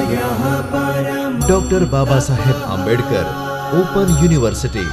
Doctor Baba Saheb Ambedkar open university.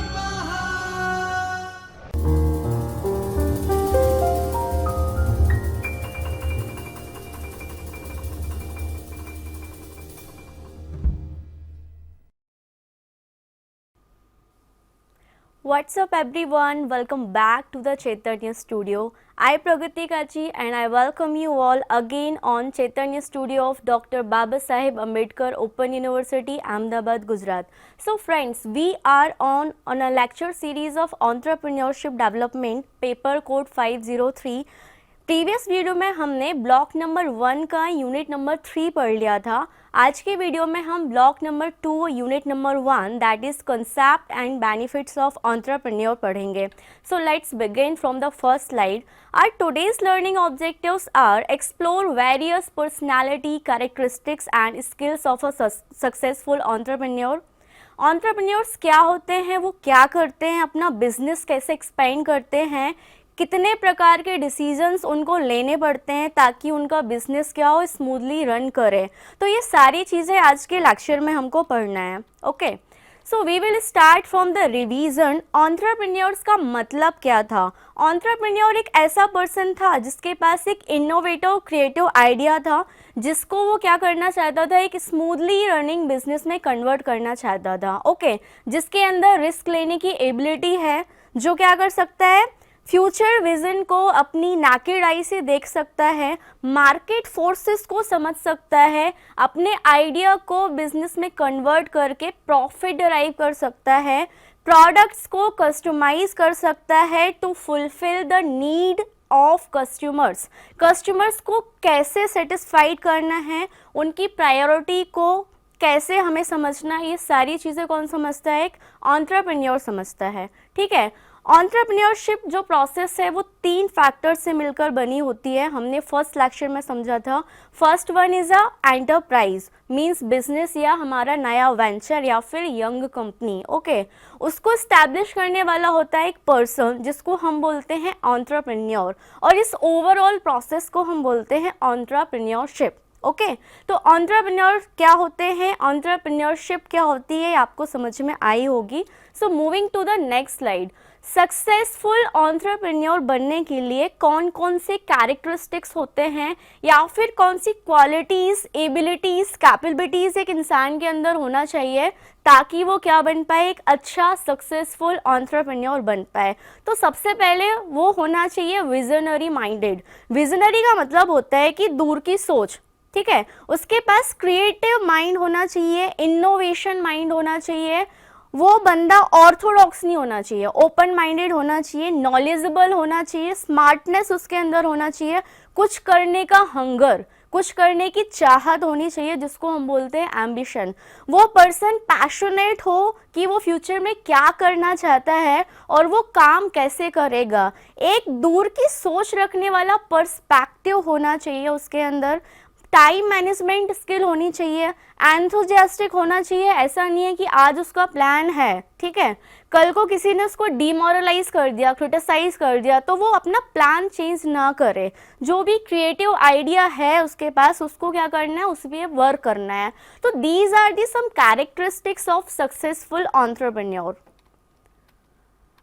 What's up everyone, welcome back to the Chaitanya Studio. I Pragati Kachi and I welcome you all again on Chaitanya Studio of Dr. Baba Saheb Ambedkar Open University, Ahmedabad, Gujarat. So friends, we are on a lecture series of Entrepreneurship Development, Paper Code 503. Previous video में हमने block number 1 का unit number 3 पढ़ लिया था। आज के video में हम block number 2 unit number 1 that is concept and benefits of entrepreneur पढ़ेंगे। So let's begin from the first slide. Our today's learning objectives are explore various personality characteristics and skills of a successful entrepreneur. Entrepreneurs क्या होते हैं, वो क्या करते हैं, अपना business कैसे एक्सपेंड करते हैं, कितने प्रकार के डिसीजंस उनको लेने पड़ते हैं ताकि उनका बिजनेस क्या हो, स्मूथली रन करे। तो ये सारी चीज़ें आज के लेक्चर में हमको पढ़ना है। Okay, so we will start from the revision. Entrepreneurs का मतलब क्या था? एंटरप्रेन्योर एक ऐसा पर्सन था जिसके पास एक इनोवेटिव क्रिएटिव आइडिया था, जिसको वो क्या करना चाहता था, एक स्मूथली रनिंग बिजनेस में कन्वर्ट करना चाहता था। ओके, जिसके अंदर रिस्क लेने की एबिलिटी है, जो क्या कर सकता है, फ्यूचर विजन को अपनी नाकेड आई से देख सकता है, मार्केट फोर्सेस को समझ सकता है, अपने आइडिया को बिजनेस में कन्वर्ट करके प्रॉफिट डराइव कर सकता है, प्रोडक्ट्स को कस्टमाइज कर सकता है to fulfil the need of customers. Customers को कैसे सेटिस्फाइड करना है, उनकी प्रायोरिटी को कैसे हमें समझना है, ये सारी चीज़ें कौन समझता है? एक एंटरप्रेन्योर समझता है। ठीक है, एंटरप्रेन्योरशिप जो प्रोसेस है वो 3 फैक्टर्स से मिलकर बनी होती है। हमने फर्स्ट लेक्चर में समझा था। First one is a enterprise, means business या हमारा नया वेंचर या फिर यंग कंपनी। ओके, उसको इस्टेब्लिश करने वाला होता है एक पर्सन जिसको हम बोलते हैं एंटरप्रेन्योर, और इस ओवरऑल प्रोसेस को हम बोलते हैं एंटरप्रेन्योरशिप। ओके, तो एंटरप्रेन्योर क्या होते हैं, एंटरप्रेन्योरशिप क्या होती है, आपको समझ में आई होगी। So moving to the next slide. Successful entrepreneur बनने के लिए कौन कौन से कैरेक्टरिस्टिक्स होते हैं या फिर कौन सी क्वालिटीज़, एबिलिटीज़, कैपेबिलिटीज़ एक इंसान के अंदर होना चाहिए ताकि वो क्या बन पाए, एक अच्छा सक्सेसफुल एंटरप्रेन्योर बन पाए। तो सबसे पहले वो होना चाहिए विजनरी माइंडेड। विजनरी का मतलब होता है कि दूर की सोच। ठीक है, उसके पास क्रिएटिव माइंड होना चाहिए, इनोवेशन माइंड होना चाहिए। वो बंदा ऑर्थोडॉक्स नहीं होना चाहिए, ओपन माइंडेड होना चाहिए, नॉलेजेबल होना चाहिए, स्मार्टनेस उसके अंदर होना चाहिए, कुछ करने का हंगर, कुछ करने की चाहत होनी चाहिए, जिसको हम बोलते हैं एम्बिशन। वो पर्सन पैशनेट हो कि वो फ्यूचर में क्या करना चाहता है और वो काम कैसे करेगा। एक दूर की सोच रखने वाला पर्सपेक्टिव होना चाहिए उसके अंदर। टाइम मैनेजमेंट स्किल होनी चाहिए, एंथुजियास्टिक होना चाहिए। ऐसा नहीं है कि आज उसका प्लान है, ठीक है, कल को किसी ने उसको डिमोरलाइज कर दिया, क्रिटिसाइज कर दिया, तो वो अपना प्लान चेंज ना करे। जो भी क्रिएटिव आइडिया है उसके पास, उसको क्या करना है, उस पर वर्क करना है। तो these are the some characteristics of successful entrepreneur.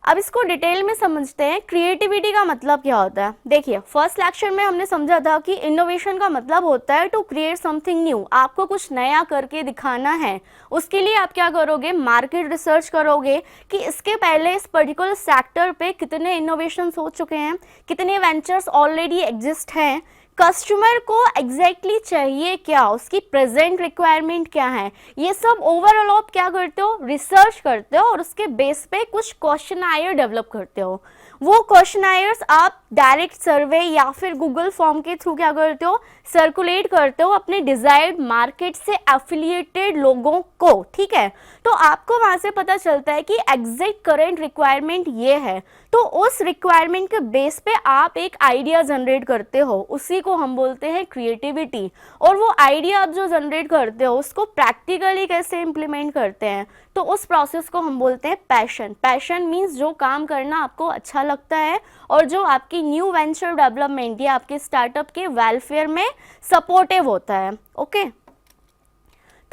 अब इसको डिटेल में समझते हैं। क्रिएटिविटी का मतलब क्या होता है? देखिए, फर्स्ट लेक्चर में हमने समझा था कि इनोवेशन का मतलब होता है टू क्रिएट समथिंग न्यू। आपको कुछ नया करके दिखाना है, उसके लिए आप क्या करोगे, मार्केट रिसर्च करोगे कि इसके पहले इस पर्टिकुलर सेक्टर पे कितने इनोवेशंस हो चुके हैं, कितने वेंचर्स ऑलरेडी एग्जिस्ट हैं, कस्टमर को एग्जैक्टली चाहिए क्या, उसकी प्रेजेंट रिक्वायरमेंट क्या है, ये सब ओवरऑल आप क्या करते हो, रिसर्च करते हो और उसके बेस पे कुछ क्वेश्चनायर डेवलप करते हो। वो क्वेश्चनायर्स आप डायरेक्ट सर्वे या फिर गूगल फॉर्म के थ्रू क्या करते हो, सर्कुलेट करते हो अपने डिजायर्ड मार्केट से एफिलिएटेड लोगों को। ठीक है, तो आपको वहां से पता चलता है कि एग्जैक्ट करंट रिक्वायरमेंट ये है, तो उस रिक्वायरमेंट के बेस पे आप एक आइडिया जनरेट करते हो, उसी को हम बोलते हैं क्रिएटिविटी। और वो आइडिया आप जो जनरेट करते हो उसको प्रैक्टिकली कैसे इम्प्लीमेंट करते हैं, तो उस प्रोसेस को हम बोलते हैं पैशन। पैशन मीन्स जो काम करना आपको अच्छा लगता है और जो आपकी न्यू वेंचर डेवलपमेंट या आपके स्टार्टअप के वेलफेयर में सपोर्टिव होता है। Okay,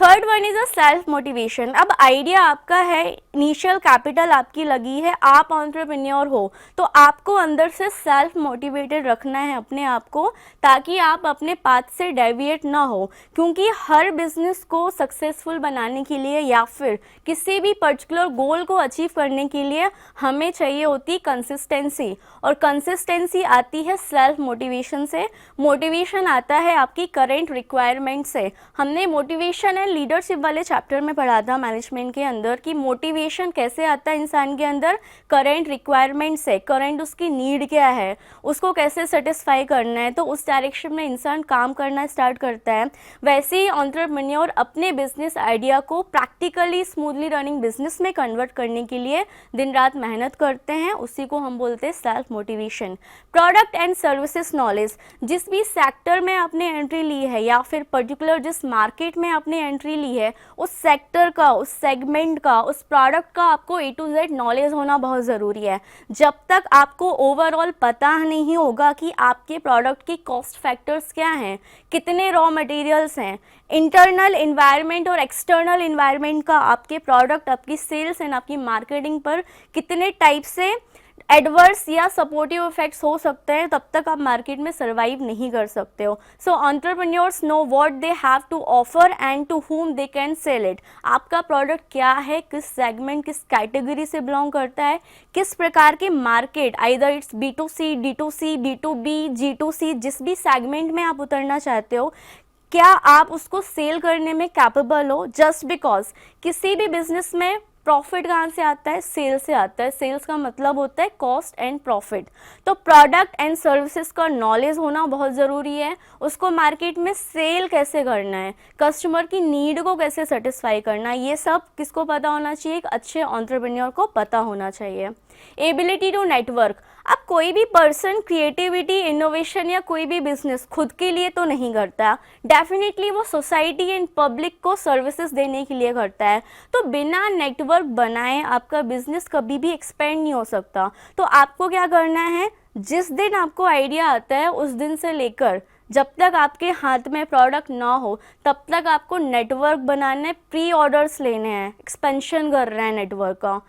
third one is a self motivation. अब आइडिया आपका है, इनिशियल कैपिटल आपकी लगी है, आप एंटरप्रेन्योर हो, तो आपको अंदर से सेल्फ मोटिवेटेड रखना है अपने आप को, ताकि आप अपने पाथ से डेविएट ना हो। क्योंकि हर बिजनेस को सक्सेसफुल बनाने के लिए या फिर किसी भी पर्टिकुलर गोल को अचीव करने के लिए हमें चाहिए होती कंसिस्टेंसी, और कंसिस्टेंसी आती है सेल्फ मोटिवेशन से। मोटिवेशन आता है आपकी करेंट रिक्वायरमेंट से। हमने मोटिवेशन एंड लीडरशिप वाले चैप्टर में पढ़ा था मैनेजमेंट के अंदर कि मोटिवेशन कैसे आता है इंसान के अंदर, करेंट रिक्वायरमेंट से। करेंट उसकी नीड क्या है, उसको कैसे सेटिस्फाई करना है, तो उस डायरेक्शन में इंसान काम करना स्टार्ट करता है। वैसे ही एंटरप्रेन्योर अपने बिजनेस आइडिया को प्रैक्टिकली स्मूथली रनिंग बिजनेस में कन्वर्ट करने के लिए दिन रात मेहनत करते हैं, उसी को हम बोलते हैं self motivation. Product and services knowledge, जिस भी सेक्टर में आपने एंट्री ली है या फिर पर्टिकुलर जिस मार्केट में आपने एंट्री ली है, उस सेक्टर का, उस सेगमेंट का, उस प्रोडक्ट का आपको A to Z नॉलेज होना बहुत ज़रूरी है। जब तक आपको ओवरऑल पता नहीं होगा कि आपके प्रोडक्ट की कॉस्ट फैक्टर्स क्या हैं, कितने रॉ मटेरियल्स हैं, इंटरनल इन्वायरमेंट और एक्सटर्नल इन्वायरमेंट का आपके प्रोडक्ट, आपकी सेल्स एंड आपकी मार्केटिंग पर कितने टाइप से एडवर्स या सपोर्टिव इफेक्ट्स हो सकते हैं, तब तक आप मार्केट में सर्वाइव नहीं कर सकते हो। So entrepreneurs know what they have to offer and to whom they can sell it. आपका प्रोडक्ट क्या है, किस सेगमेंट, किस कैटेगरी से बिलोंग करता है, किस प्रकार के market, either it's B2C, D2C, B2B, G2C, जिस भी सेगमेंट में आप उतरना चाहते हो, क्या आप उसको सेल करने में कैपेबल हो। जस्ट बिकॉज किसी भी बिजनेस में प्रॉफिट कहाँ से आता है, सेल से आता है। सेल्स का मतलब होता है कॉस्ट एंड प्रॉफिट। तो प्रोडक्ट एंड सर्विसेज का नॉलेज होना बहुत ज़रूरी है। उसको मार्केट में सेल कैसे करना है, कस्टमर की नीड को कैसे सेटिस्फाई करना है, ये सब किसको पता होना चाहिए, एक अच्छे एंटरप्रेन्योर को पता होना चाहिए। एबिलिटी टू नेटवर्क, अब कोई भी पर्सन क्रिएटिविटी, इनोवेशन या कोई भी बिजनेस खुद के लिए तो नहीं करता, डेफिनेटली वो सोसाइटी एंड पब्लिक को सर्विसेज देने के लिए करता है। तो बिना नेटवर्क बनाए आपका बिजनेस कभी भी एक्सपेंड नहीं हो सकता। तो आपको क्या करना है, जिस दिन आपको आइडिया आता है उस दिन से लेकर जब तक आपके हाथ में प्रोडक्ट ना हो तब तक आपको नेटवर्क बनाना है, प्री ऑर्डर्स लेने हैं, एक्सपेंशन कर रहे हैं नेटवर्क का।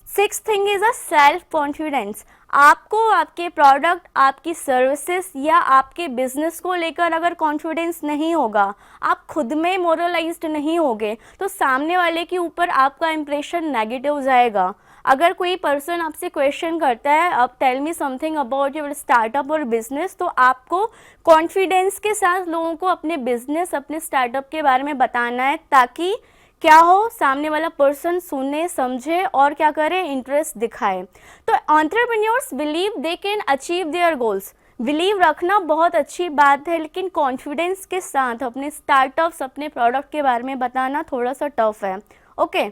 Six thing is a self confidence. आपको आपके प्रोडक्ट, आपकी सर्विसेज या आपके बिजनेस को लेकर अगर कॉन्फिडेंस नहीं होगा, आप खुद में मोरलाइज्ड नहीं होगे, तो सामने वाले के ऊपर आपका इंप्रेशन नेगेटिव जाएगा। अगर कोई पर्सन आपसे क्वेश्चन करता है, अब tell me something about your startup और बिजनेस, तो आपको कॉन्फिडेंस के साथ लोगों को अपने बिजनेस, अपने स्टार्टअप के बारे में बताना है, ताकि क्या हो, सामने वाला पर्सन सुने, समझे और क्या करे, इंटरेस्ट दिखाए। तो entrepreneurs believe they can achieve their goals. Believe रखना बहुत अच्छी बात है, लेकिन कॉन्फिडेंस के साथ अपने स्टार्टअप्स, अपने प्रोडक्ट के बारे में बताना थोड़ा सा टफ है। Okay,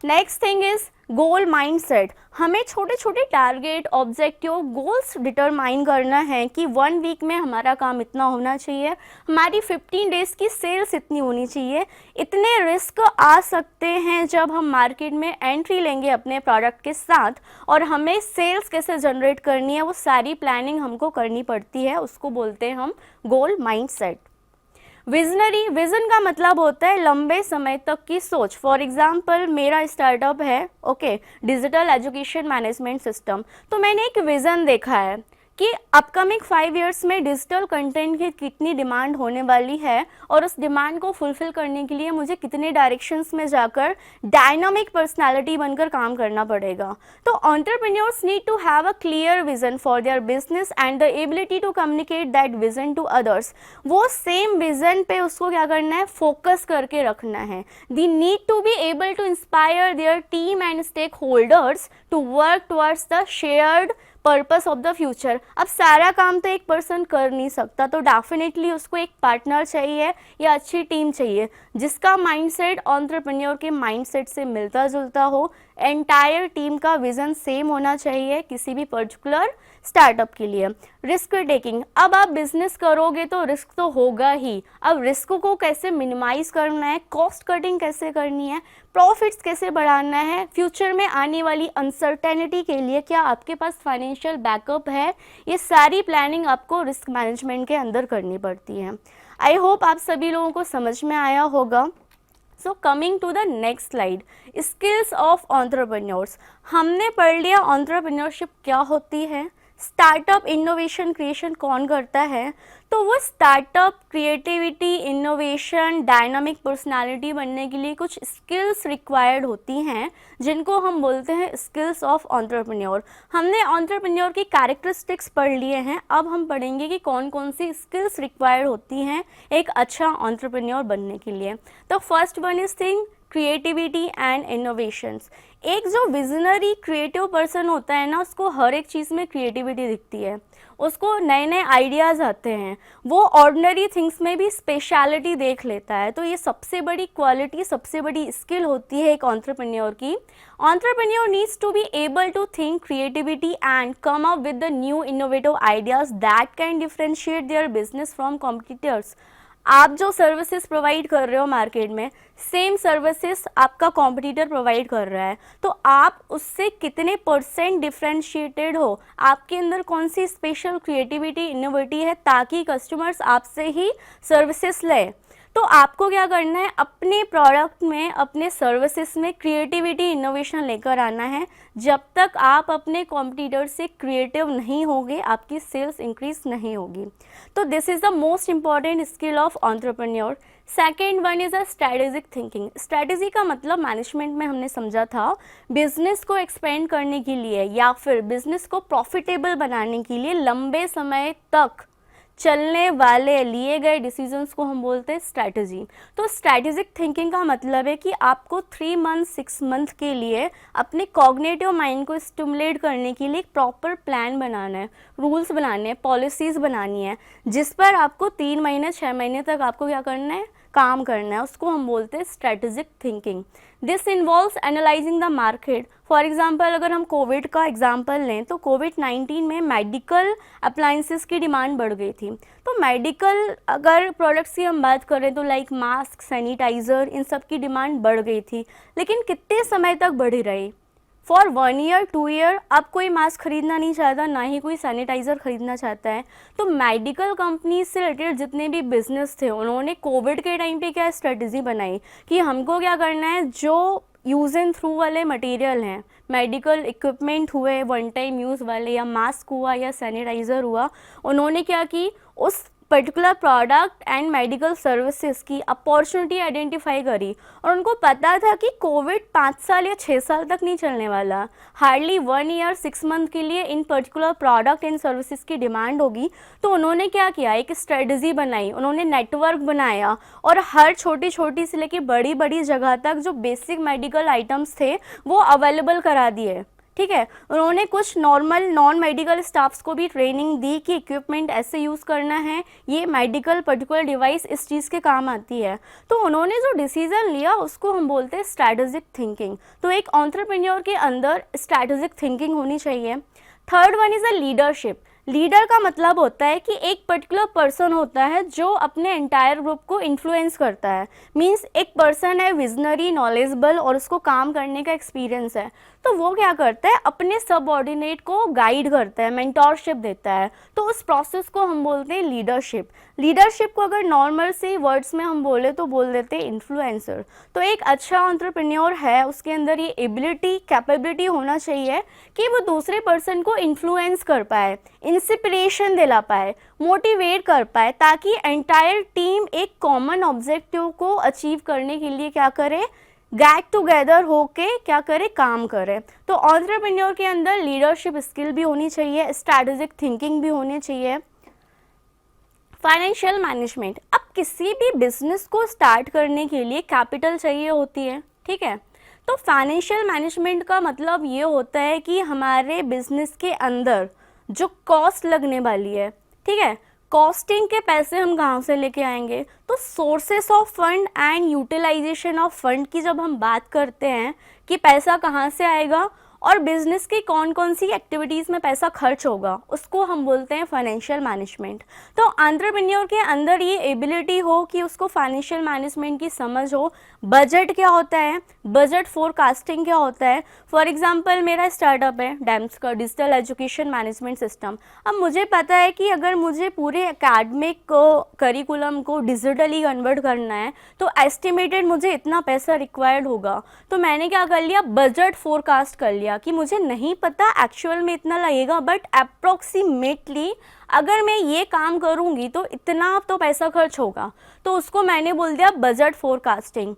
next thing is goal mindset. हमें छोटे छोटे टारगेट, ऑब्जेक्टिव, गोल्स डिटरमाइन करना है कि 1 वीक में हमारा काम इतना होना चाहिए, हमारी 15 डेज़ की सेल्स इतनी होनी चाहिए। इतने रिस्क आ सकते हैं जब हम मार्केट में एंट्री लेंगे अपने प्रोडक्ट के साथ, और हमें सेल्स कैसे जनरेट करनी है वो सारी प्लानिंग हमको करनी पड़ती है, उसको बोलते हैं हम गोल माइंडसेट। विजनरी, विजन का मतलब होता है लंबे समय तक की सोच। फॉर एग्जाम्पल मेरा स्टार्टअप है, okay, digital education management system. तो मैंने एक विज़न देखा है कि अपकमिंग 5 इयर्स में डिजिटल कंटेंट की कितनी डिमांड होने वाली है, और उस डिमांड को फुलफिल करने के लिए मुझे कितने डायरेक्शंस में जाकर डायनामिक पर्सनालिटी बनकर काम करना पड़ेगा। तो entrepreneurs need to have a clear vision for their business and the ability to communicate that vision to others. वो सेम विजन पे उसको क्या करना है, फोकस करके रखना है। They need to be able to inspire their team and stakeholders to work towards the shared purpose of the future. अब सारा काम तो एक पर्सन कर नहीं सकता, तो डेफिनेटली उसको एक पार्टनर चाहिए या अच्छी टीम चाहिए जिसका माइंडसेट एंटरप्रेन्योर के माइंडसेट से मिलता जुलता हो। एंटायर टीम का विजन सेम होना चाहिए किसी भी पर्टिकुलर स्टार्टअप के लिए। रिस्क टेकिंग, अब आप बिजनेस करोगे तो रिस्क तो होगा ही। अब रिस्क को कैसे मिनिमाइज करना है, कॉस्ट कटिंग कैसे करनी है, प्रॉफिट्स कैसे बढ़ाना है, फ्यूचर में आने वाली अनसर्टेनिटी के लिए क्या आपके पास फाइनेंशियल बैकअप है, ये सारी प्लानिंग आपको रिस्क मैनेजमेंट के अंदर करनी पड़ती है। आई होप आप सभी लोगों को समझ में आया होगा। So coming to the next slide, skills of entrepreneurs. हमने पढ़ लिया एंटरप्रेन्योरशिप क्या होती है, स्टार्टअप इनोवेशन क्रिएशन कौन करता है। तो वो startup creativity innovation dynamic personality बनने के लिए कुछ स्किल्स रिक्वायर्ड होती हैं जिनको हम बोलते हैं स्किल्स ऑफ एंटरप्रेन्योर। हमने एंटरप्रेन्योर की कैरेक्टरिस्टिक्स पढ़ लिए हैं, अब हम पढ़ेंगे कि कौन कौन सी स्किल्स रिक्वायर्ड होती हैं एक अच्छा एंटरप्रेन्योर बनने के लिए। तो first one is thing creativity and innovations. एक जो विजनरी क्रिएटिव पर्सन होता है ना, उसको हर एक चीज़ में क्रिएटिविटी दिखती है, उसको नए नए आइडियाज़ आते हैं, वो ऑर्डिनरी थिंग्स में भी स्पेशलिटी देख लेता है। तो ये सबसे बड़ी क्वालिटी, सबसे बड़ी स्किल होती है एक एंटरप्रेन्योर की। Entrepreneur needs to be able to think creativity and come up with the new innovative ideas that can differentiate their business from competitors. आप जो सर्विसेज प्रोवाइड कर रहे हो मार्केट में, सेम सर्विसेज आपका कॉम्पिटिटर प्रोवाइड कर रहा है, तो आप उससे कितने % डिफरेंशिएटेड हो, आपके अंदर कौन सी स्पेशल क्रिएटिविटी इनोवेटिव है ताकि कस्टमर्स आपसे ही सर्विसेज लें। तो आपको क्या करना है, अपने प्रोडक्ट में, अपने सर्विसेज में क्रिएटिविटी इनोवेशन लेकर आना है। जब तक आप अपने कॉम्पिटिटर से क्रिएटिव नहीं होगे, आपकी सेल्स इंक्रीज नहीं होगी। तो this is the most important skill of entrepreneur. Second one is a strategic thinking. Strategy का मतलब मैनेजमेंट में हमने समझा था, बिजनेस को एक्सपेंड करने के लिए या फिर बिजनेस को प्रॉफिटेबल बनाने के लिए लंबे समय तक चलने वाले लिए गए डिसीजंस को हम बोलते हैं स्ट्रैटेजी। तो स्ट्रैटेजिक थिंकिंग का मतलब है कि आपको 3 मंथ 6 मंथ के लिए अपने कॉग्निटिव माइंड को स्टिमुलेट करने के लिए एक प्रॉपर प्लान बनाना है, रूल्स बनाने हैं, पॉलिसीज़ बनानी है, जिस पर आपको 3 महीने 6 महीने तक आपको क्या करना है, काम करना है। उसको हम बोलते हैं strategic thinking. This involves analysing the market. For example अगर हम कोविड का एग्जांपल लें तो कोविड-19 में मेडिकल अप्लायंसेस की डिमांड बढ़ गई थी। तो मेडिकल अगर प्रोडक्ट्स की हम बात करें तो लाइक मास्क, सैनिटाइज़र, इन सब की डिमांड बढ़ गई थी, लेकिन कितने समय तक बढ़ी रही? फॉर 1 ईयर 2 ईयर अब कोई मास्क खरीदना नहीं चाहता, ना ही कोई सैनिटाइज़र खरीदना चाहता है। तो मेडिकल कंपनी से रिलेटेड जितने भी बिजनेस थे, उन्होंने कोविड के टाइम पे क्या स्ट्रेटजी बनाई कि हमको क्या करना है, जो यूज़ एंड थ्रू वाले मटेरियल हैं, मेडिकल इक्विपमेंट हुए वन टाइम यूज़ वाले, या मास्क हुआ या सैनिटाइज़र हुआ, उन्होंने क्या की, उस particular product and medical services की अपॉर्चुनिटी आइडेंटिफाई करी। और उनको पता था कि कोविड 5 साल या 6 साल तक नहीं चलने वाला, हार्डली 1 ईयर 6 मंथ के लिए इन पर्टिकुलर प्रोडक्ट एंड सर्विसेज की डिमांड होगी। तो उन्होंने क्या किया, एक स्ट्रेटजी बनाई, उन्होंने नेटवर्क बनाया और हर छोटी छोटी से लेकर बड़ी बड़ी जगह तक जो बेसिक मेडिकल आइटम्स थे वो अवेलेबल करा दिए। ठीक है, उन्होंने कुछ नॉर्मल नॉन मेडिकल स्टाफ्स को भी ट्रेनिंग दी कि इक्विपमेंट ऐसे यूज़ करना है, ये मेडिकल पर्टिकुलर डिवाइस इस चीज़ के काम आती है। तो उन्होंने जो डिसीज़न लिया उसको हम बोलते हैं स्ट्रैटेजिक थिंकिंग। तो एक एंटरप्रेन्योर के अंदर स्ट्रैटेजिक थिंकिंग होनी चाहिए। Third one is a leadership. Leader का मतलब होता है कि एक पर्टिकुलर पर्सन होता है जो अपने एंटायर ग्रुप को इन्फ्लुएंस करता है। मींस एक पर्सन है विजनरी, नॉलेजेबल और उसको काम करने का एक्सपीरियंस है, तो वो क्या करता है, अपने सबऑर्डिनेट को गाइड करता है, मेंटोरशिप देता है। तो उस प्रोसेस को हम बोलते हैं लीडरशिप। लीडरशिप को अगर नॉर्मल से वर्ड्स में हम बोले तो बोल देते हैं इन्फ्लुएंसर। तो एक अच्छा एंटरप्रेन्योर है, उसके अंदर ये एबिलिटी, कैपेबिलिटी होना चाहिए कि वो दूसरे पर्सन को इन्फ्लुएंस कर पाए, इंस्पिरेशन दिला पाए, मोटिवेट कर पाए, ताकि एंटायर टीम एक कॉमन ऑब्जेक्टिव को अचीव करने के लिए क्या करे, गेट टुगेदर होके क्या करे, काम करे। तो एंटरप्रेन्योर के अंदर लीडरशिप स्किल भी होनी चाहिए, स्ट्रैटेजिक थिंकिंग भी होनी चाहिए। Financial management. अब किसी भी बिजनेस को स्टार्ट करने के लिए कैपिटल चाहिए होती है, ठीक है। तो फाइनेंशियल मैनेजमेंट का मतलब ये होता है कि हमारे बिजनेस के अंदर जो कॉस्ट लगने वाली है, ठीक है, कॉस्टिंग के पैसे हम कहाँ से लेके आएंगे। तो sources of fund and utilization of fund की जब हम बात करते हैं कि पैसा कहाँ से आएगा, और बिजनेस की कौन कौन सी एक्टिविटीज़ में पैसा खर्च होगा उसको हम बोलते हैं फाइनेंशियल मैनेजमेंट। तो एंटरप्रेन्योर के अंदर ये एबिलिटी हो कि उसको फाइनेंशियल मैनेजमेंट की समझ हो, बजट क्या होता है, बजट फोरकास्टिंग क्या होता है। फॉर एग्जांपल मेरा स्टार्टअप है डैम्स का, डिजिटल एजुकेशन मैनेजमेंट सिस्टम। अब मुझे पता है कि अगर मुझे पूरे एकेडमिक करिकुलम को डिजिटली कन्वर्ट करना है तो एस्टिमेटेड मुझे इतना पैसा रिक्वायर्ड होगा। तो मैंने क्या कर लिया, बजट फोरकास्ट कर लिया कि मुझे नहीं पता एक्चुअल में इतना लगेगा, बट अप्रॉक्सीमेटली अगर मैं ये काम करूँगी तो इतना तो पैसा खर्च होगा। तो उसको मैंने बोल दिया बजट फोरकास्टिंग।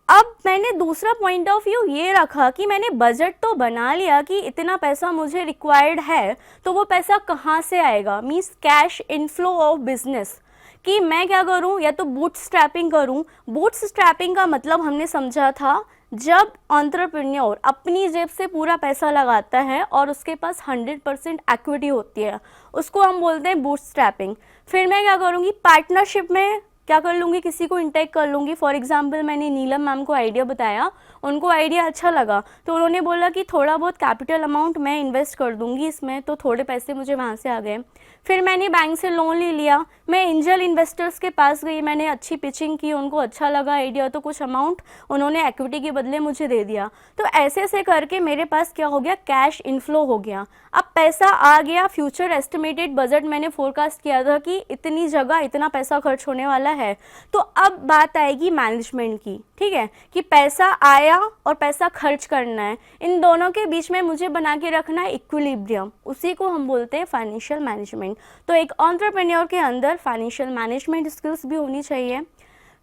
अब मैंने दूसरा पॉइंट ऑफ व्यू ये रखा कि मैंने बजट तो बना लिया कि इतना पैसा मुझे रिक्वायर्ड है, तो वो पैसा कहाँ से आएगा, means cash inflow of business. कि मैं क्या करूं, या तो बूट स्ट्रैपिंग करूं। बूट स्ट्रैपिंग का मतलब हमने समझा था जब एंटरप्रेन्योर अपनी जेब से पूरा पैसा लगाता है और उसके पास 100% इक्विटी होती है, उसको हम बोलते हैं बूट स्ट्रैपिंग। फिर मैं क्या करूँगी, पार्टनरशिप में क्या कर लूँगी, किसी को इंटेक कर लूँगी। फॉर एग्जांपल मैंने नीलम मैम को आइडिया बताया, उनको आइडिया अच्छा लगा तो उन्होंने बोला कि थोड़ा बहुत कैपिटल अमाउंट मैं इन्वेस्ट कर दूँगी इसमें, तो थोड़े पैसे मुझे वहाँ से आ गए। फिर मैंने बैंक से लोन ले लिया, मैं एंजल इन्वेस्टर्स के पास गई, मैंने अच्छी पिचिंग की, उनको अच्छा लगा आइडिया, तो कुछ अमाउंट उन्होंने इक्विटी के बदले मुझे दे दिया। तो ऐसे ऐसे करके मेरे पास क्या हो गया, कैश इनफ्लो हो गया। अब पैसा आ गया, फ्यूचर एस्टिमेटेड बजट मैंने फोरकास्ट किया था कि इतनी जगह इतना पैसा खर्च होने वाला है। तो अब बात आएगी मैनेजमेंट की, ठीक है, कि पैसा आया और पैसा खर्च करना है, इन दोनों के बीच में मुझे बना के रखना है इक्विलिब्रियम, उसी को हम बोलते हैं फाइनेंशियल मैनेजमेंट। तो एक एंटरप्रेन्योर के अंदर फाइनेंशियल मैनेजमेंट स्किल्स भी होनी चाहिए।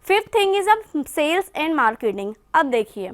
फिफ्थ थिंग इज अब सेल्स एंड मार्केटिंग। अब देखिए,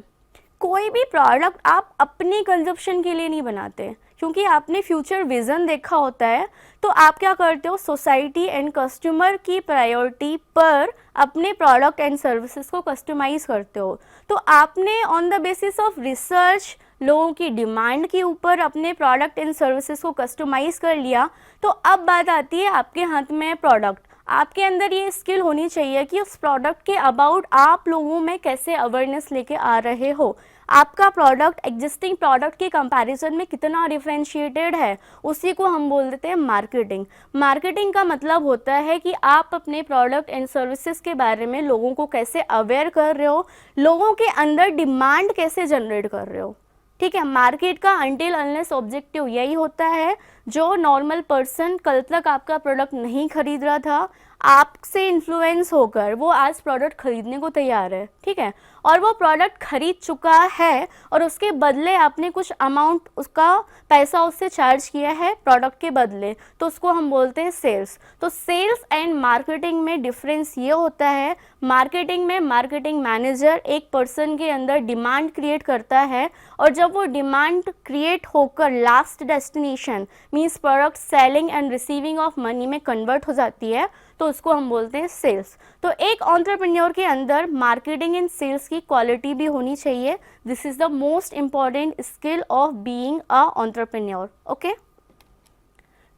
कोई भी प्रोडक्ट आप अपनी कंजप्शन के लिए नहीं बनाते, क्योंकि आपने फ्यूचर विजन देखा होता है। तो आप क्या करते हो, सोसाइटी एंड कस्टमर की प्रायोरिटी पर अपने प्रोडक्ट एंड सर्विसेज को कस्टमाइज करते हो। तो आपने on the basis of research लोगों की डिमांड के ऊपर अपने प्रोडक्ट एंड सर्विसेज को कस्टमाइज कर लिया। तो अब बात आती है आपके हाथ में प्रोडक्ट, आपके अंदर ये स्किल होनी चाहिए कि उस प्रोडक्ट के अबाउट आप लोगों में कैसे अवेयरनेस लेके आ रहे हो, आपका प्रोडक्ट एग्जिस्टिंग प्रोडक्ट के कंपैरिजन में कितना डिफरेंशिएटेड है, उसी को हम बोल देते हैं मार्केटिंग। मार्केटिंग का मतलब होता है कि आप अपने प्रोडक्ट एंड सर्विसेज के बारे में लोगों को कैसे अवेयर कर रहे हो, लोगों के अंदर डिमांड कैसे जनरेट कर रहे हो, ठीक है। मार्केट का अनटिल अनलेस ऑब्जेक्टिव यही होता है, जो नॉर्मल पर्सन कल तक आपका प्रोडक्ट नहीं खरीद रहा था, आपसे इन्फ्लुएंस होकर वो आज प्रोडक्ट खरीदने को तैयार है, ठीक है, और वो प्रोडक्ट खरीद चुका है और उसके बदले आपने कुछ अमाउंट उसका पैसा उससे चार्ज किया है प्रोडक्ट के बदले, तो उसको हम बोलते हैं सेल्स। तो सेल्स एंड मार्केटिंग में डिफरेंस ये होता है, मार्केटिंग में मार्केटिंग मैनेजर एक पर्सन के अंदर डिमांड क्रिएट करता है, और जब वो डिमांड क्रिएट होकर last destination means product selling and receiving of money में कन्वर्ट हो जाती है, तो उसको हम बोलते हैं सेल्स। तो एक एंटरप्रेन्योर के अंदर मार्केटिंग एंड सेल्स की क्वालिटी भी होनी चाहिए। This is the most important skill of being a entrepreneur. Okay,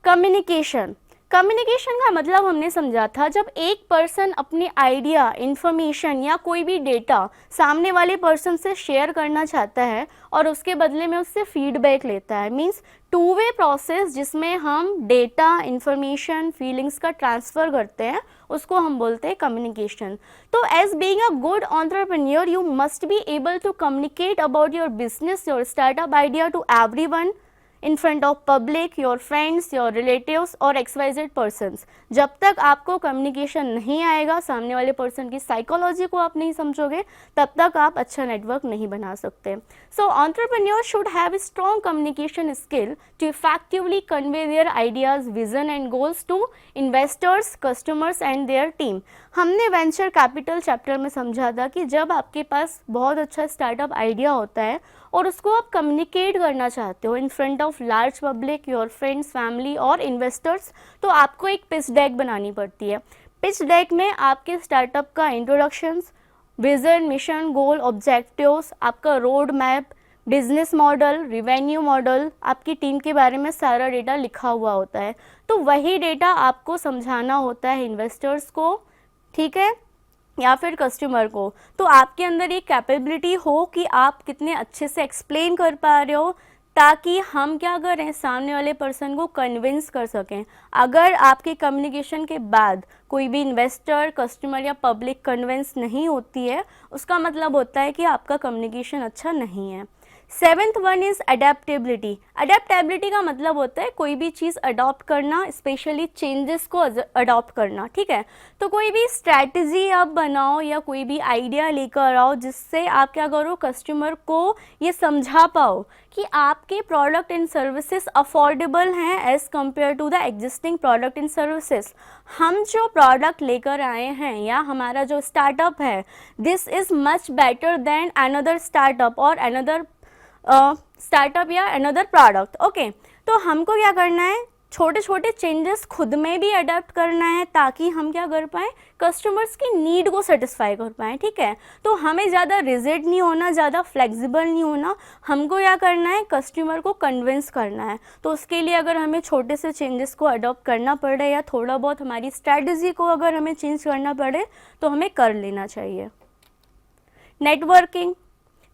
communication. Communication का मतलब हमने समझा था, जब एक पर्सन अपनी आइडिया, इंफॉर्मेशन या कोई भी डेटा सामने वाले पर्सन से शेयर करना चाहता है और उसके बदले में उससे फीडबैक लेता है, मीन्स टू वे प्रोसेस जिसमें हम डेटा, इंफॉर्मेशन, फीलिंग्स का ट्रांसफ़र करते हैं, उसको हम बोलते हैं कम्युनिकेशन। तो as being a good entrepreneur you must be able to communicate about your business, your startup idea to everyone in front of public, your friends, your relatives और XYZ persons। जब तक आपको कम्युनिकेशन नहीं आएगा, सामने वाले person की psychology को आप नहीं समझोगे, तब तक आप अच्छा नेटवर्क नहीं बना सकते। So entrepreneur should have strong communication skill to effectively convey their ideas, vision and goals to investors, customers and their team. हमने वेंचर कैपिटल चैप्टर में समझा था कि जब आपके पास बहुत अच्छा स्टार्टअप आइडिया होता है और उसको आप कम्युनिकेट करना चाहते हो in front of large public, your friends, family और इन्वेस्टर्स, तो आपको एक पिच डेक बनानी पड़ती है। पिच डेक में आपके स्टार्टअप का इंट्रोडक्शंस, विजन, मिशन, गोल, ऑब्जेक्टिव्स, आपका road map, business model, revenue model, आपकी टीम के बारे में सारा डेटा लिखा हुआ होता है। तो वही डेटा आपको समझाना होता है इन्वेस्टर्स को, ठीक है, या फिर कस्टमर को। तो आपके अंदर एक कैपेबिलिटी हो कि आप कितने अच्छे से एक्सप्लेन कर पा रहे हो, ताकि हम क्या करें, सामने वाले पर्सन को कन्विंस कर सकें। अगर आपके कम्युनिकेशन के बाद कोई भी इन्वेस्टर, कस्टमर या पब्लिक कन्विंस नहीं होती है, उसका मतलब होता है कि आपका कम्युनिकेशन अच्छा नहीं है। Seventh one is adaptability. Adaptability का मतलब होता है कोई भी चीज़ अडॉप्ट करना, स्पेशली चेंजेस को अडॉप्ट करना, ठीक है। तो कोई भी स्ट्रैटेजी आप बनाओ या कोई भी आइडिया लेकर आओ जिससे आप क्या करो, कस्टमर को ये समझा पाओ कि आपके प्रोडक्ट एंड सर्विसेज अफोर्डेबल हैं as compare to the existing product and services. हम जो प्रोडक्ट लेकर आए हैं या हमारा जो स्टार्टअप है, this is much better than another startup और अनदर स्टार्टअप या अनदर प्रोडक्ट। ओके, तो हमको क्या करना है, छोटे छोटे चेंजेस खुद में भी अडेप्ट करना है ताकि हम क्या कर पाएँ, कस्टमर्स की नीड को सेटिस्फाई कर पाएँ, ठीक है। तो हमें ज़्यादा रिजिड नहीं होना, ज़्यादा फ्लेक्सिबल नहीं होना, हमको क्या करना है, कस्टमर को कन्विंस करना है। तो उसके लिए अगर हमें छोटे से चेंजेस को अडॉप्ट करना पड़े या थोड़ा बहुत हमारी स्ट्रैटेजी को अगर हमें चेंज करना पड़े तो हमें कर लेना चाहिए।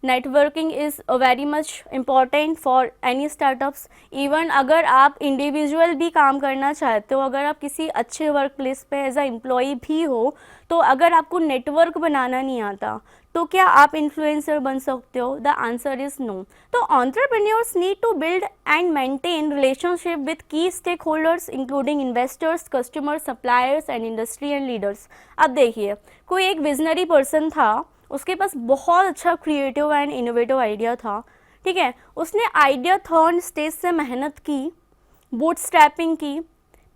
Networking is very much important for any startups. Even अगर आप इंडिविजुअल भी काम करना चाहते हो, अगर आप किसी अच्छे वर्क प्लेस पे एज अ एम्प्लॉई भी हो, तो अगर आपको नेटवर्क बनाना नहीं आता तो क्या आप इन्फ्लुएंसर बन सकते हो? The answer is no. तो entrepreneurs need to build and maintain relationship with key stakeholders including investors, customers, suppliers and industry and leaders. अब देखिए, कोई एक विजनरी पर्सन था, उसके पास बहुत अच्छा क्रिएटिव एंड इनोवेटिव आइडिया था, ठीक है। उसने आइडिया थॉन स्टेज से मेहनत की, बूटस्ट्रैपिंग की,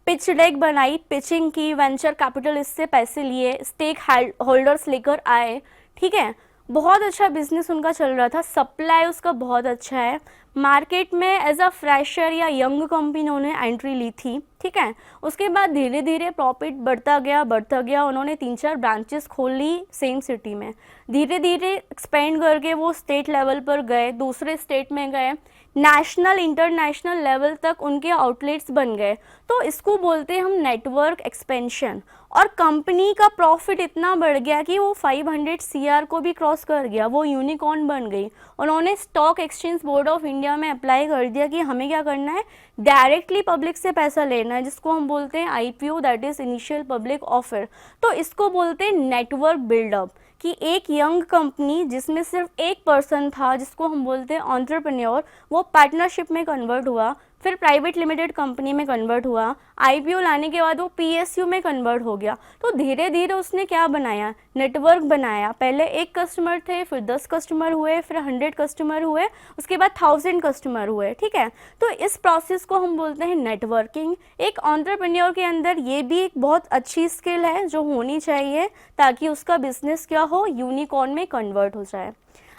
पिच डेक बनाई, पिचिंग की, वेंचर कैपिटलिस्ट से पैसे लिए, स्टेक होल्डर्स लेकर आए, ठीक है। बहुत अच्छा बिजनेस उनका चल रहा था, सप्लाई उसका बहुत अच्छा है, मार्केट में एज अ फ्रेशर या यंग कंपनी उन्होंने एंट्री ली थी, ठीक है। उसके बाद धीरे धीरे प्रॉफिट बढ़ता गया, उन्होंने 3-4 ब्रांचेस खोल ली सेम सिटी में। धीरे धीरे एक्सपेंड करके वो स्टेट लेवल पर गए, दूसरे स्टेट में गए, नेशनल इंटरनेशनल लेवल तक उनके आउटलेट्स बन गए। तो इसको बोलते हैं हम नेटवर्क एक्सपेंशन। और कंपनी का प्रॉफिट इतना बढ़ गया कि वो 500 CR को भी क्रॉस कर गया, वो यूनिकॉर्न बन गई। उन्होंने stock exchange board of India में अप्लाई कर दिया कि हमें क्या करना है, डायरेक्टली पब्लिक से पैसा लेना है, जिसको हम बोलते हैं IPO, that is initial public offer. तो इसको बोलते हैं नेटवर्क बिल्डअप, कि एक यंग कंपनी जिसमें सिर्फ एक पर्सन था जिसको हम बोलते हैं एंटरप्रेन्योर, वो पार्टनरशिप में कन्वर्ट हुआ, फिर प्राइवेट लिमिटेड कंपनी में कन्वर्ट हुआ, IPO लाने के बाद वो PSU में कन्वर्ट हो गया। तो धीरे धीरे उसने क्या बनाया, नेटवर्क बनाया। पहले 1 कस्टमर थे, फिर 10 कस्टमर हुए, फिर 100 कस्टमर हुए, उसके बाद 1000 कस्टमर हुए, ठीक है। तो इस प्रोसेस को हम बोलते हैं नेटवर्किंग। एक एंटरप्रेन्योर के अंदर ये भी एक बहुत अच्छी स्किल है जो होनी चाहिए ताकि उसका बिजनेस क्या हो, यूनिकॉर्न में कन्वर्ट हो जाए।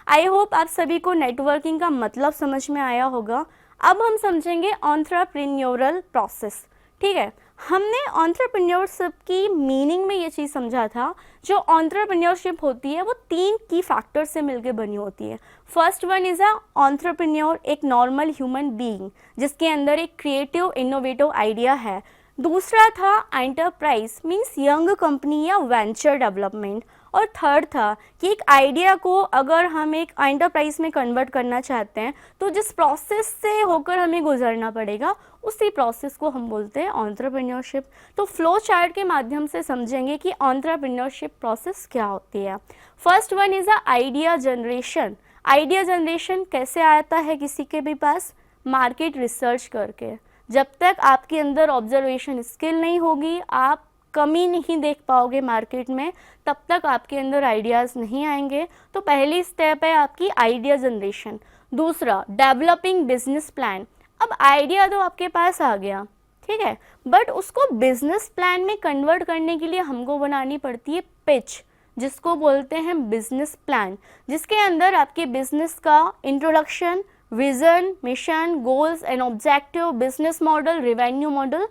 आई होप आप सभी को नेटवर्किंग का मतलब समझ में आया होगा। अब हम समझेंगे एंटरप्रेन्योरल प्रोसेस, ठीक है। हमने एंटरप्रेन्योरशिप की मीनिंग में ये चीज़ समझा था, जो एंटरप्रेन्योरशिप होती है वो 3 की फैक्टर से मिलकर बनी होती है। First one is a entrepreneur, एक नॉर्मल ह्यूमन बीइंग जिसके अंदर एक क्रिएटिव इनोवेटिव आइडिया है। दूसरा था एंटरप्राइज, मीन्स यंग कंपनी या वेंचर डेवलपमेंट। और थर्ड था कि एक आइडिया को अगर हम एक एंटरप्राइज में कन्वर्ट करना चाहते हैं तो जिस प्रोसेस से होकर हमें गुजरना पड़ेगा उसी प्रोसेस को हम बोलते हैं एंटरप्रेन्योरशिप। तो फ्लो चार्ट के माध्यम से समझेंगे कि एंटरप्रेन्योरशिप प्रोसेस क्या होती है। First one is a idea generation. Idea generation कैसे आता है किसी के भी पास? मार्केट रिसर्च करके। जब तक आपके अंदर ऑब्जर्वेशन स्किल नहीं होगी, आप कमी नहीं देख पाओगे मार्केट में, तब तक आपके अंदर आइडियाज़ नहीं आएंगे। तो पहली स्टेप है आपकी आइडिया जनरेशन। दूसरा, डेवलपिंग बिजनेस प्लान। अब आइडिया तो आपके पास आ गया, ठीक है, बट उसको बिजनेस प्लान में कन्वर्ट करने के लिए हमको बनानी पड़ती है पिच, जिसको बोलते हैं बिजनेस प्लान, जिसके अंदर आपके बिजनेस का introduction, vision, mission, goals and objective, business model, revenue model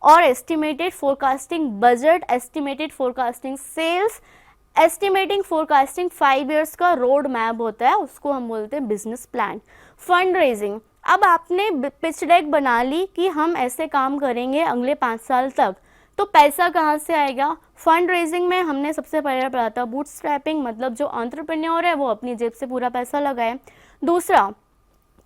और estimated forecasting budget, estimated forecasting sales, estimating forecasting 5 years का रोड मैप होता है, उसको हम बोलते हैं बिजनेस प्लान। फंड रेजिंग, अब आपने पिच डेक बना ली कि हम ऐसे काम करेंगे अगले 5 साल तक, तो पैसा कहाँ से आएगा? फंड रेजिंग में हमने सबसे पहले पढ़ा था बूटस्ट्रैपिंग, मतलब जो एंटरप्रेन्योर है वो अपनी जेब से पूरा पैसा लगाए। दूसरा,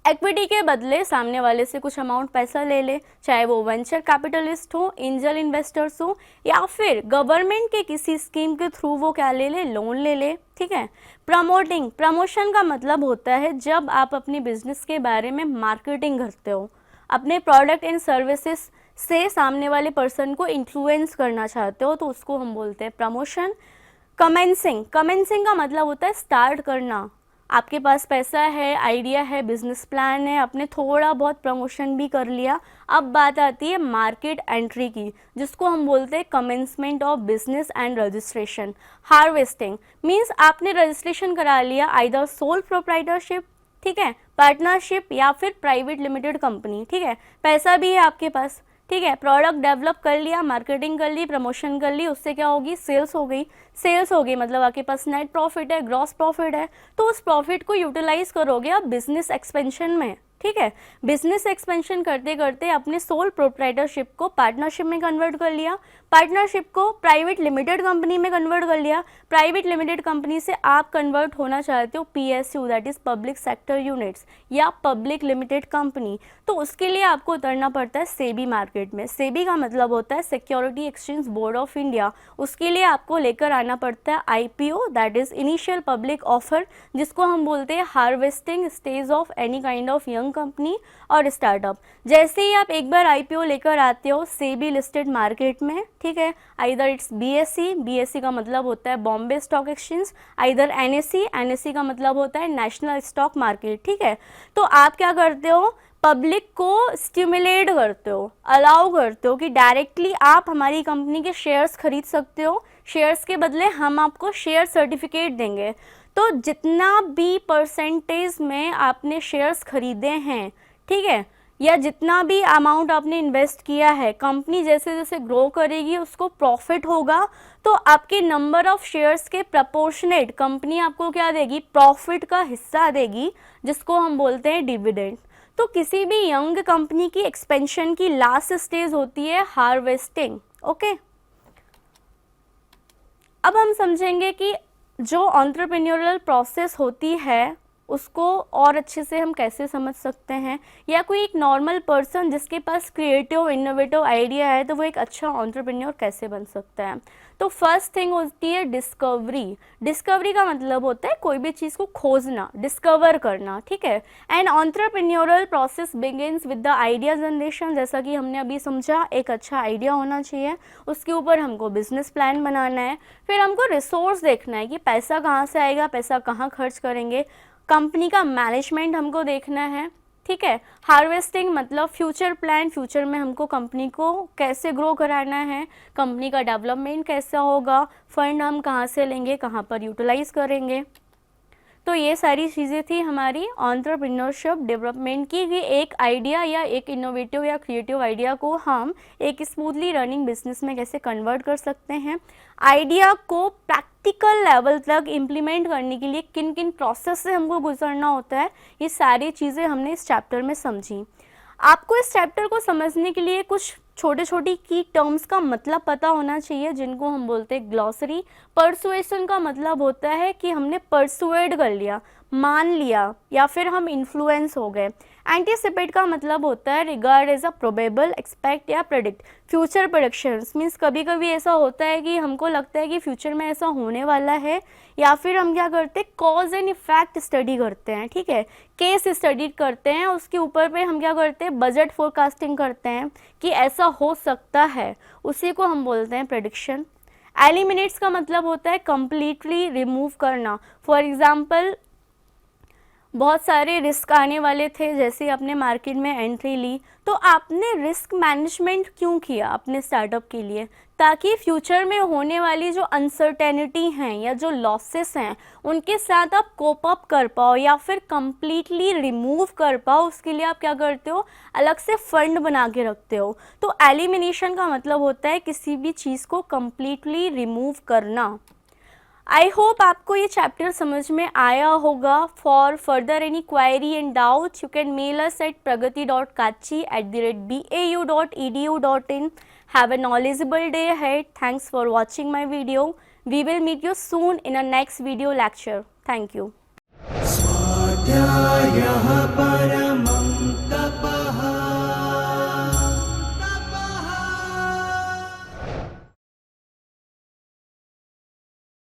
इक्विटी के बदले सामने वाले से कुछ अमाउंट पैसा ले ले, चाहे वो वेंचर कैपिटलिस्ट हो, एंजल इन्वेस्टर्स हो, या फिर गवर्नमेंट के किसी स्कीम के थ्रू वो क्या ले ले, लोन ले ले, ठीक है। प्रमोशन का मतलब होता है जब आप अपनी बिजनेस के बारे में मार्केटिंग करते हो, अपने प्रोडक्ट एंड सर्विसेज से सामने वाले पर्सन को इन्फ्लुएंस करना चाहते हो, तो उसको हम बोलते हैं प्रमोशन। कमेंसिंग का मतलब होता है स्टार्ट करना। आपके पास पैसा है, आइडिया है, बिजनेस प्लान है, आपने थोड़ा बहुत प्रमोशन भी कर लिया, अब बात आती है मार्केट एंट्री की, जिसको हम बोलते हैं commencement of business and registration. Harvesting means आपने रजिस्ट्रेशन करा लिया, आइदर सोल प्रोप्राइटरशिप, ठीक है, पार्टनरशिप या फिर प्राइवेट लिमिटेड कंपनी, ठीक है, पैसा भी है आपके पास, ठीक है, प्रोडक्ट डेवलप कर लिया, मार्केटिंग कर ली, प्रमोशन कर ली, उससे क्या होगी, सेल्स हो गई मतलब आपके पास नेट प्रॉफिट है, ग्रॉस प्रॉफिट है, तो उस प्रॉफिट को यूटिलाइज करोगे आप बिजनेस एक्सपेंशन में, ठीक है। बिजनेस एक्सपेंशन करते करते अपने सोल प्रोप्राइटरशिप को पार्टनरशिप में कन्वर्ट कर लिया, पार्टनरशिप को प्राइवेट लिमिटेड कंपनी में कन्वर्ट कर लिया, प्राइवेट लिमिटेड कंपनी से आप कन्वर्ट होना चाहते हो PSU, that is public sector units, या पब्लिक लिमिटेड कंपनी, तो उसके लिए आपको उतरना पड़ता है सेबी मार्केट में। सेबी का मतलब होता है security exchange board of India, उसके लिए आपको लेकर आना पड़ता है IPO, that is initial public offer, जिसको हम बोलते हैं harvesting stage of any kind of young company और स्टार्टअप। जैसे ही आप एक बार IPO लेकर आते हो सेबी लिस्टेड मार्केट में, ठीक है, आइदर इट्स BSE का मतलब होता है Bombay stock exchange, either NSE का मतलब होता है नेशनल स्टॉक मार्केट, ठीक है। तो आप क्या करते हो, पब्लिक को स्टिमुलेट करते हो, अलाउ करते हो कि डायरेक्टली आप हमारी कंपनी के शेयर्स खरीद सकते हो, शेयर्स के बदले हम आपको शेयर सर्टिफिकेट देंगे। तो जितना भी परसेंटेज में आपने शेयर्स खरीदे हैं, ठीक है, या जितना भी अमाउंट आपने इन्वेस्ट किया है, कंपनी जैसे जैसे ग्रो करेगी उसको प्रॉफिट होगा, तो आपके नंबर ऑफ शेयर्स के प्रपोर्शनेट कंपनी आपको क्या देगी, प्रॉफिट का हिस्सा देगी, जिसको हम बोलते हैं डिविडेंड। तो किसी भी यंग कंपनी की एक्सपेंशन की लास्ट स्टेज होती है हार्वेस्टिंग, ओके। अब हम समझेंगे कि जो एंटरप्रेन्योरल प्रोसेस होती है उसको और अच्छे से हम कैसे समझ सकते हैं, या कोई एक नॉर्मल पर्सन जिसके पास क्रिएटिव इनोवेटिव आइडिया है तो वो एक अच्छा एंटरप्रेन्योर कैसे बन सकता है। तो फर्स्ट थिंग होती है डिस्कवरी का मतलब होता है कोई भी चीज़ को खोजना, डिस्कवर करना, ठीक है। And entrepreneurial process begins with the idea generation, जैसा कि हमने अभी समझा, एक अच्छा आइडिया होना चाहिए, उसके ऊपर हमको बिजनेस प्लान बनाना है, फिर हमको रिसोर्स देखना है कि पैसा कहाँ से आएगा, पैसा कहाँ खर्च करेंगे, कंपनी का मैनेजमेंट हमको देखना है, ठीक है। हार्वेस्टिंग मतलब फ्यूचर प्लान, फ्यूचर में हमको कंपनी को कैसे ग्रो कराना है, कंपनी का डेवलपमेंट कैसा होगा, फंड हम कहाँ से लेंगे, कहाँ पर यूटिलाइज करेंगे। तो ये सारी चीज़ें थी हमारी एंटरप्रेन्योरशिप डेवलपमेंट की, कि एक आइडिया या एक इनोवेटिव या क्रिएटिव आइडिया को हम एक स्मूथली रनिंग बिजनेस में कैसे कन्वर्ट कर सकते हैं। आइडिया को प्रैक्टिकल लेवल तक इम्प्लीमेंट करने के लिए किन किन प्रोसेस से हमको गुजरना होता है, ये सारी चीज़ें हमने इस चैप्टर में समझी। आपको इस चैप्टर को समझने के लिए कुछ छोटे छोटी की टर्म्स का मतलब पता होना चाहिए, जिनको हम बोलते हैं ग्लॉसरी। परसुएशन का मतलब होता है कि हमने परसुएड कर लिया, मान लिया, या फिर हम इन्फ्लुएंस हो गए। एंटीसिपेट का मतलब होता है regard as a probable, expect या प्रेडिक्ट। फ्यूचर प्रेडिक्शंस मीन्स कभी कभी ऐसा होता है कि हमको लगता है कि फ्यूचर में ऐसा होने वाला है, या फिर हम क्या करते हैं, कॉज एंड इफेक्ट स्टडी करते हैं, ठीक है, केस स्टडी करते हैं, उसके ऊपर पे हम क्या करते हैं, बजट फोरकास्टिंग करते हैं कि ऐसा हो सकता है, उसी को हम बोलते हैं प्रेडिक्शन। एलिमिनेट्स का मतलब होता है कंप्लीटली रिमूव करना। फॉर एग्जाम्पल बहुत सारे रिस्क आने वाले थे, जैसे आपने मार्केट में एंट्री ली, तो आपने रिस्क मैनेजमेंट क्यों किया अपने स्टार्टअप के लिए, ताकि फ्यूचर में होने वाली जो अनसर्टेनिटी हैं या जो लॉसेस हैं उनके साथ आप कोप अप कर पाओ या फिर कंप्लीटली रिमूव कर पाओ। उसके लिए आप क्या करते हो, अलग से फंड बना के रखते हो। तो एलिमिनेशन का मतलब होता है किसी भी चीज़ को कंप्लीटली रिमूव करना। आई होप आपको ये चैप्टर समझ में आया होगा। For further any query and doubt you can mail us at pragati@bau.edu.in. Have a knowledgeable day ahead. Thanks for watching my video. We will meet you soon in a next video lecture. Thank you.